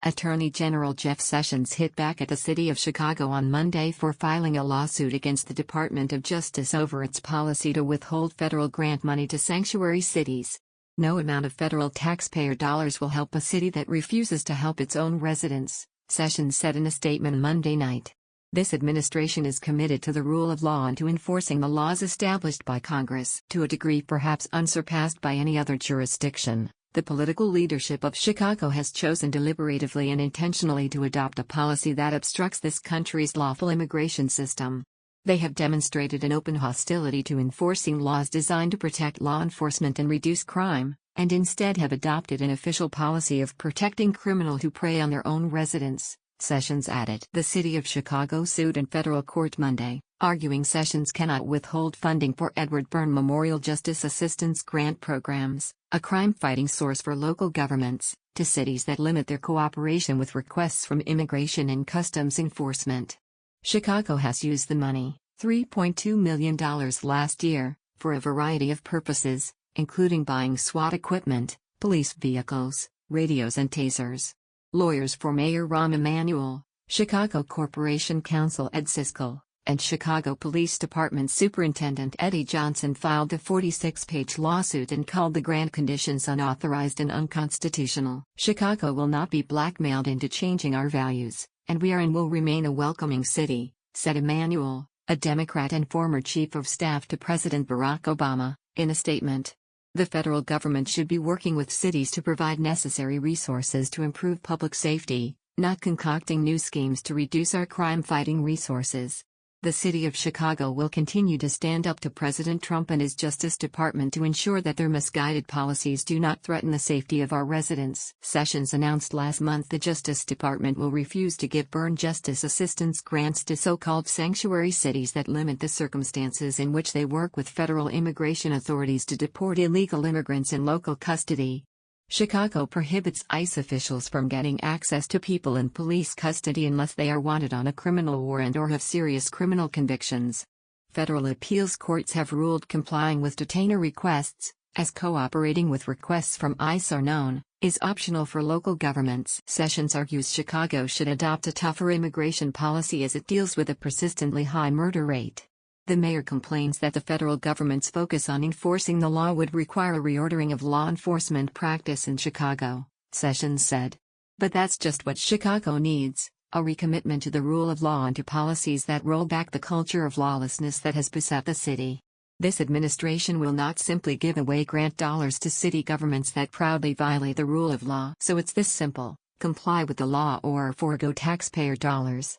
Attorney General Jeff Sessions hit back at the city of Chicago on Monday for filing a lawsuit against the Department of Justice over its policy to withhold federal grant money to sanctuary cities. No amount of federal taxpayer dollars will help a city that refuses to help its own residents, Sessions said in a statement Monday night. This administration is committed to the rule of law and to enforcing the laws established by Congress to a degree perhaps unsurpassed by any other jurisdiction. The political leadership of Chicago has chosen deliberatively and intentionally to adopt a policy that obstructs this country's lawful immigration system. They have demonstrated an open hostility to enforcing laws designed to protect law enforcement and reduce crime, and instead have adopted an official policy of protecting criminals who prey on their own residents, Sessions added. The city of Chicago sued in federal court Monday, arguing Sessions cannot withhold funding for Edward Byrne Memorial Justice Assistance Grant programs, a crime-fighting source for local governments, to cities that limit their cooperation with requests from Immigration and Customs Enforcement. Chicago has used the money, $3.2 million last year, for a variety of purposes, including buying SWAT equipment, police vehicles, radios and tasers. Lawyers for Mayor Rahm Emanuel, Chicago Corporation Counsel Ed Siskel, and Chicago Police Department Superintendent Eddie Johnson filed a 46-page lawsuit and called the grant conditions unauthorized and unconstitutional. Chicago will not be blackmailed into changing our values, and we are and will remain a welcoming city, said Emanuel, a Democrat and former chief of staff to President Barack Obama, in a statement. The federal government should be working with cities to provide necessary resources to improve public safety, not concocting new schemes to reduce our crime-fighting resources. The city of Chicago will continue to stand up to President Trump and his Justice Department to ensure that their misguided policies do not threaten the safety of our residents. Sessions announced last month the Justice Department will refuse to give Byrne Justice Assistance grants to so-called sanctuary cities that limit the circumstances in which they work with federal immigration authorities to deport illegal immigrants in local custody. Chicago prohibits ICE officials from getting access to people in police custody unless they are wanted on a criminal warrant or have serious criminal convictions. Federal appeals courts have ruled complying with detainer requests, as cooperating with requests from ICE are known, is optional for local governments. Sessions argues Chicago should adopt a tougher immigration policy as it deals with a persistently high murder rate. The mayor complains that the federal government's focus on enforcing the law would require a reordering of law enforcement practice in Chicago, Sessions said. But that's just what Chicago needs, a recommitment to the rule of law and to policies that roll back the culture of lawlessness that has beset the city. This administration will not simply give away grant dollars to city governments that proudly violate the rule of law. So it's this simple: comply with the law or forego taxpayer dollars.